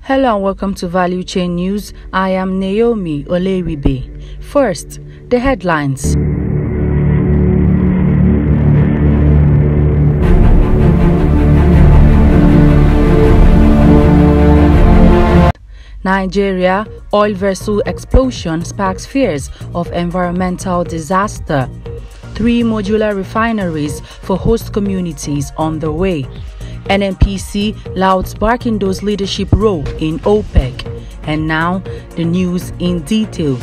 Hello and welcome to Valuechain News. I am Naomi Oleribe. First, the headlines. Nigeria, oil vessel explosion sparks fears of environmental disaster. 3 modular refineries for host communities on the way. NNPC louds Barkindo's leadership role in OPEC. And now, the news in detail.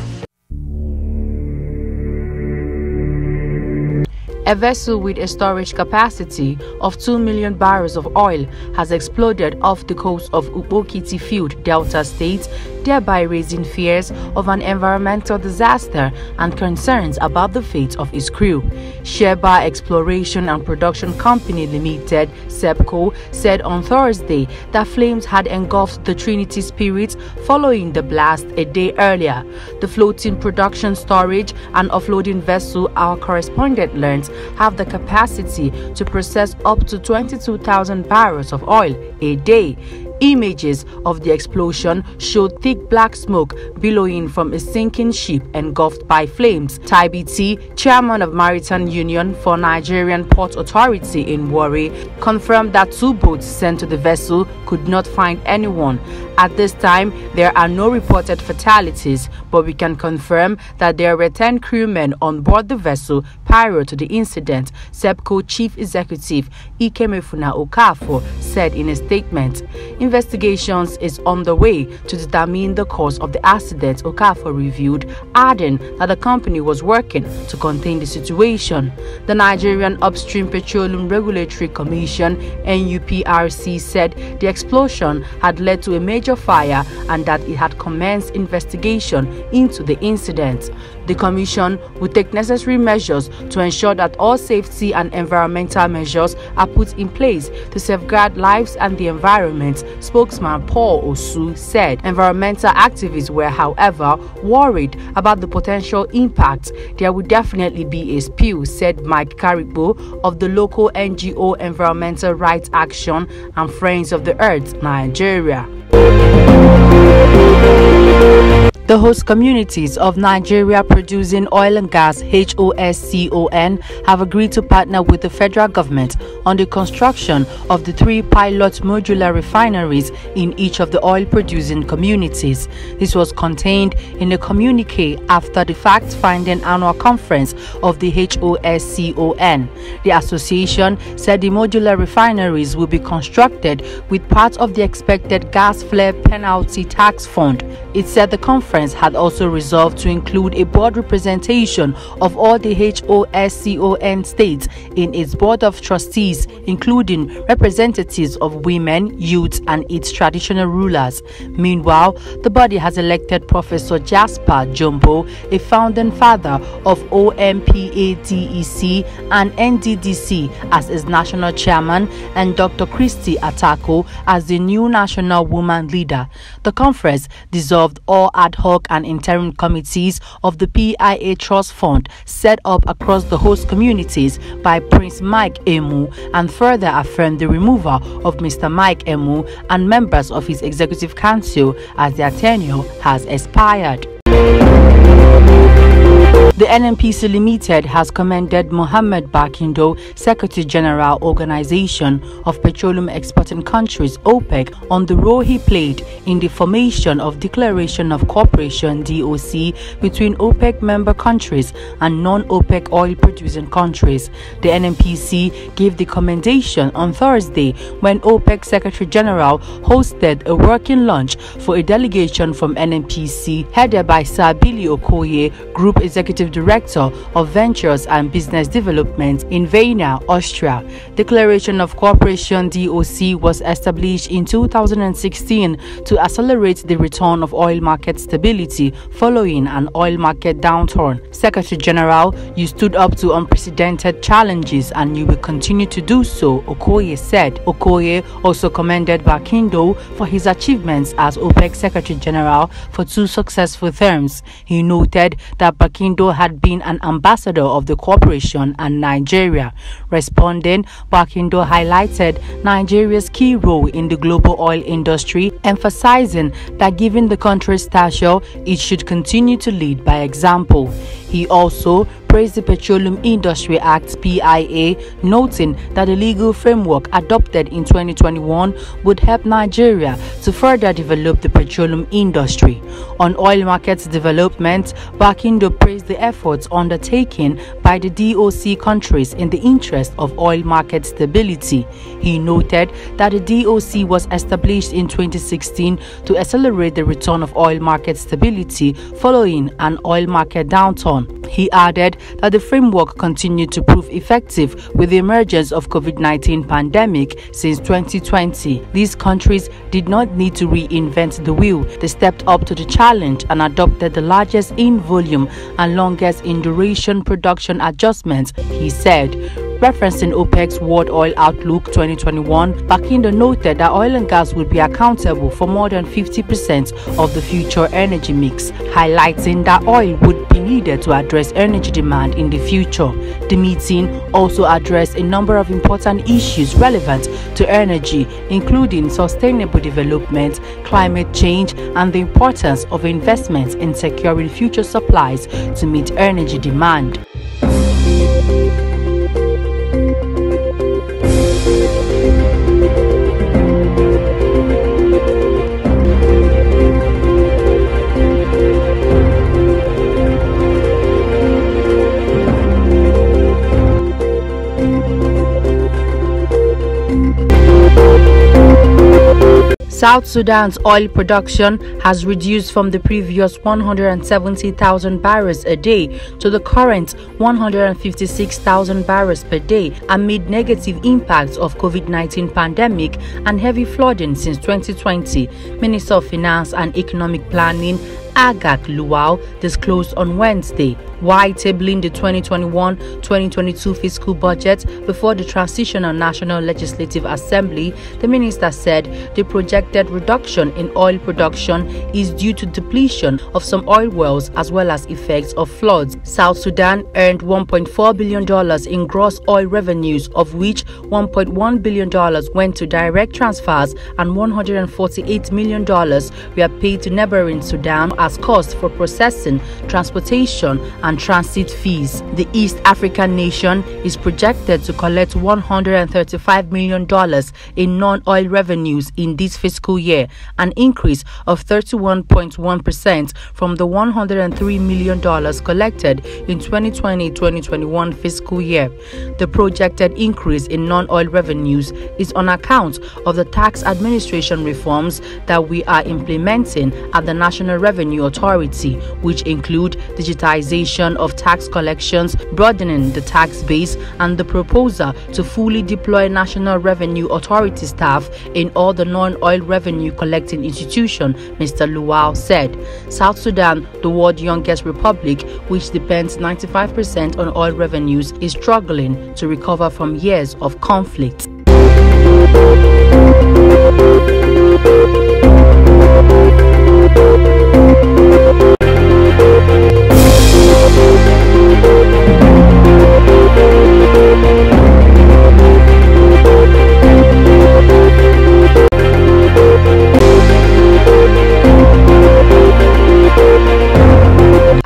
A vessel with a storage capacity of 2 million barrels of oil has exploded off the coast of Ubokiti Field, Delta State, thereby raising fears of an environmental disaster and concerns about the fate of its crew. Sheba Exploration and Production Company Limited, SEPCO, said on Thursday that flames had engulfed the Trinity Spirit following the blast a day earlier. The floating production, storage and offloading vessel, our correspondent learns, have the capacity to process up to 22,000 barrels of oil a day. Images of the explosion showed thick black smoke billowing from a sinking ship engulfed by flames. Taibiti, chairman of Maritime Union for Nigerian Port Authority in Warri, confirmed that 2 boats sent to the vessel could not find anyone. At this time, there are no reported fatalities, but we can confirm that there were 10 crewmen on board the vessel prior to the incident, SEPCO Chief Executive Ikemefuna Okafor said in a statement. Investigations is on the way to determine the cause of the accident, Okafor revealed, adding that the company was working to contain the situation. The Nigerian Upstream Petroleum Regulatory Commission, NUPRC, said the explosion had led to a major fire and that it had commenced investigation into the incident. The commission will take necessary measures to ensure that all safety and environmental measures are put in place to safeguard lives and the environment, spokesman Paul Osu said. Environmental activists were, however, worried about the potential impact. There would definitely be a spill, said Mike Karibo of the local NGO Environmental Rights Action and Friends of the Earth, Nigeria. The host communities of Nigeria producing oil and gas HOSCON have agreed to partner with the federal government on the construction of the 3 pilot modular refineries in each of the oil-producing communities. This was contained in a communique after the fact-finding annual conference of the HOSCON. The association said the modular refineries will be constructed with part of the expected gas flare penalty tax fund. It said the conference had also resolved to include a board representation of all the HOSCON states in its board of trustees, including representatives of women, youth, and its traditional rulers. Meanwhile, the body has elected Professor Jasper Jumbo, a founding father of OMPADEC and NDDC, as its national chairman, and Dr. Christy Atako as the new national woman leader. The conference dissolved all ad hoc and interim committees of the PIA Trust Fund set up across the host communities by Prince Mike Emu and further affirmed the removal of Mr. Mike Emu and members of his executive council as their tenure has expired. The NNPC Limited has commended Mohammed Barkindo, Secretary General Organization of Petroleum Exporting Countries OPEC, on the role he played in the formation of Declaration of Cooperation DOC between OPEC member countries and non-OPEC oil-producing countries. The NNPC gave the commendation on Thursday when OPEC Secretary General hosted a working lunch for a delegation from NNPC headed by Sir Billy Okoye, Group Executive Director of Ventures and Business Development in Vienna, Austria. Declaration of Cooperation DOC was established in 2016 to accelerate the return of oil market stability following an oil market downturn. Secretary General, you stood up to unprecedented challenges and you will continue to do so, Okoye said. Okoye also commended Barkindo for his achievements as OPEC Secretary General for 2 successful terms. He noted that Barkindo had been an ambassador of the corporation and Nigeria. Responding, Bakindo highlighted Nigeria's key role in the global oil industry, emphasizing that given the country's stature, it should continue to lead by example. He also praised the Petroleum Industry Act (PIA), noting that the legal framework adopted in 2021 would help Nigeria to further develop the petroleum industry. On oil market development, Bakindo praised the efforts undertaken by the DOC countries in the interest of oil market stability. He noted that the DOC was established in 2016 to accelerate the return of oil market stability following an oil market downturn. He added that the framework continued to prove effective with the emergence of COVID-19 pandemic since 2020. These countries did not need to reinvent the wheel. They stepped up to the challenge and adopted the largest in volume and longest in duration production adjustments, he said. Referencing OPEC's World Oil Outlook 2021, Bakindo noted that oil and gas would be accountable for more than 50% of the future energy mix, highlighting that oil would be needed to address energy demand in the future. The meeting also addressed a number of important issues relevant to energy, including sustainable development, climate change, and the importance of investments in securing future supplies to meet energy demand. South Sudan's oil production has reduced from the previous 170,000 barrels a day to the current 156,000 barrels per day amid negative impacts of COVID-19 pandemic and heavy flooding since 2020, Minister of Finance and Economic Planning Agak Luau disclosed on Wednesday, while tabling the 2021-2022 fiscal budget before the Transitional National Legislative Assembly. The minister said the projected reduction in oil production is due to depletion of some oil wells as well as effects of floods. South Sudan earned $1.4 billion in gross oil revenues, of which $1.1 billion went to direct transfers and $148 million were paid to neighboring Sudan as costs for processing, transportation, and transit fees. The East African nation is projected to collect $135 million in non-oil revenues in this fiscal year, an increase of 31.1% from the $103 million collected in 2020-2021 fiscal year. The projected increase in non-oil revenues is on account of the tax administration reforms that we are implementing at the National Revenue Authority, which include digitization of tax collections, broadening the tax base, and the proposal to fully deploy National Revenue Authority staff in all the non-oil revenue collecting institutions, Mr. Luau said. South Sudan, the world's youngest republic, which depends 95% on oil revenues, is struggling to recover from years of conflict.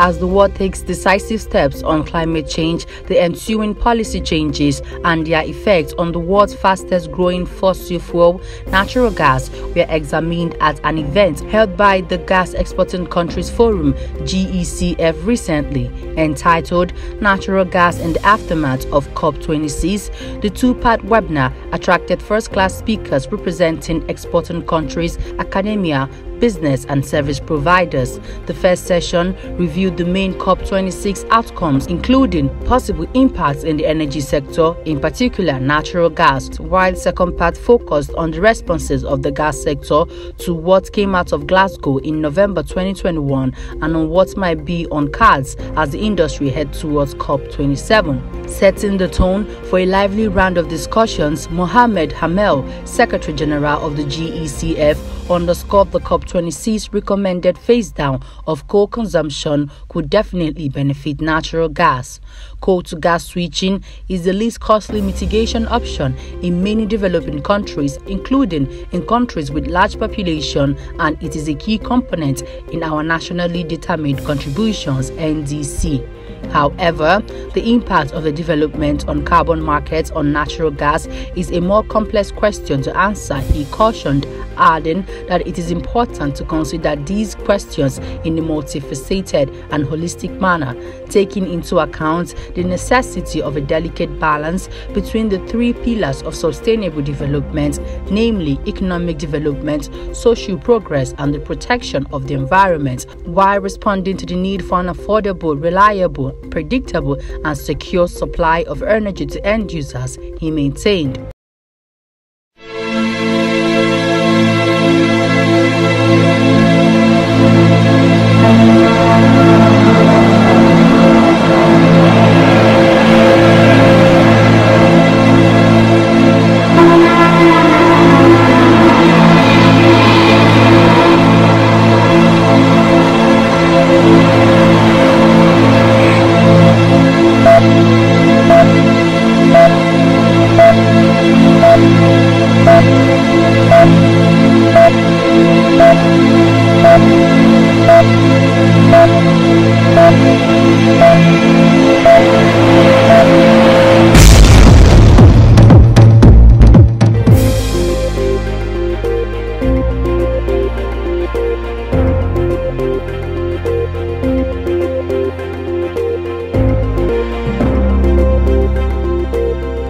As the world takes decisive steps on climate change, the ensuing policy changes and their effects on the world's fastest growing fossil fuel, natural gas, were examined at an event held by the Gas Exporting Countries Forum (GECF) recently, entitled Natural Gas in the Aftermath of COP26. The two-part webinar attracted first-class speakers representing exporting countries, academia, business and service providers. The first session reviewed the main COP26 outcomes, including possible impacts in the energy sector, in particular natural gas, while the second part focused on the responses of the gas sector to what came out of Glasgow in November 2021 and on what might be on cards as the industry heads towards COP27. Setting the tone for a lively round of discussions, Mohamed Hamel, Secretary General of the GECF, underscored the COP26 recommended phase down of coal consumption could definitely benefit natural gas. Coal to gas switching is the least costly mitigation option in many developing countries, including in countries with large population, and it is a key component in our nationally determined contributions (NDC). However, the impact of the development on carbon markets on natural gas is a more complex question to answer, he cautioned, adding that it is important to consider these questions in a multifaceted and holistic manner, taking into account the necessity of a delicate balance between the three pillars of sustainable development, namely economic development, social progress, and the protection of the environment, while responding to the need for an affordable, reliable, predictable, and secure supply of energy to end users, he maintained.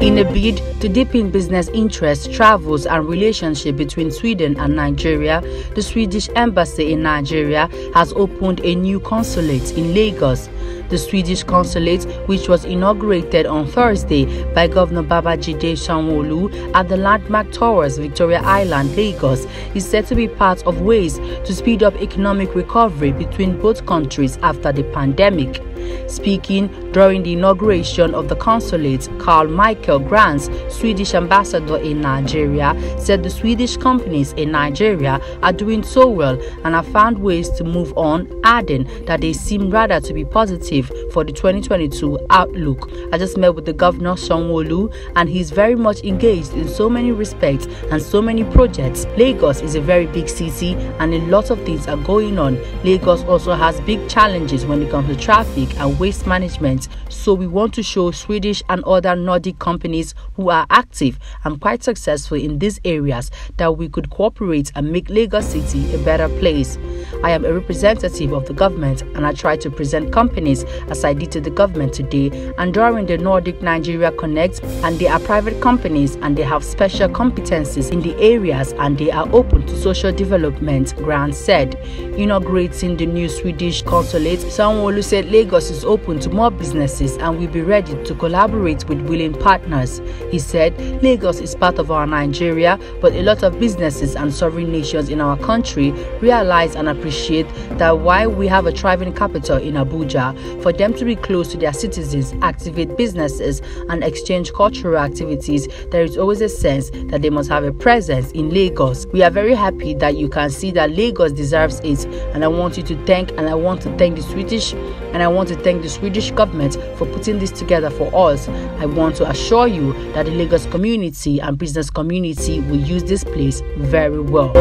In a bid to deepen business interests, travels, and relationship between Sweden and Nigeria, the Swedish Embassy in Nigeria has opened a new consulate in Lagos. The Swedish consulate, which was inaugurated on Thursday by Governor Babajide Sanwo-Olu at the landmark Towers, Victoria Island, Lagos, is said to be part of ways to speed up economic recovery between both countries after the pandemic. Speaking during the inauguration of the consulate, Carl Michael Grants, Swedish ambassador in Nigeria, said the Swedish companies in Nigeria are doing so well and have found ways to move on, adding that they seem rather to be positive for the 2022 outlook. I just met with the Governor Sanwo-Olu and he's very much engaged in so many respects and so many projects. Lagos is a very big city and a lot of things are going on. Lagos also has big challenges when it comes to traffic and waste management, so we want to show Swedish and other Nordic companies who are active and quite successful in these areas that we could cooperate and make Lagos City a better place. I am a representative of the government and I try to present companies as I did to the government today and during the Nordic Nigeria Connect, and they are private companies and they have special competencies in the areas and they are open to social development, Grant said. Inaugurating the new Swedish consulate, Sanwo-Olu said Lagos is open to more businesses and will be ready to collaborate with willing partners. He said Lagos is part of our Nigeria, but a lot of businesses and sovereign nations in our country realize and appreciate that while we have a thriving capital in Abuja, for them to be close to their citizens, activate businesses, and exchange cultural activities, there is always a sense that they must have a presence in Lagos. We are very happy that you can see that Lagos deserves it, and I want you to thank the Swedish government for putting this together for us. I want to assure you that the Lagos community and business community will use this place very well.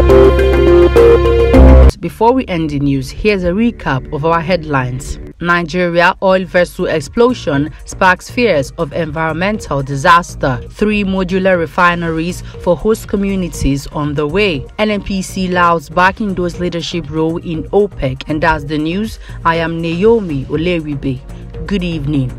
Before we end the news, here's a recap of our headlines. Nigeria oil vessel explosion sparks fears of environmental disaster. 3 modular refineries for host communities on the way. NNPC louds backing those leadership role in OPEC. And that's the news. I am Naomi Oleribe. Good evening.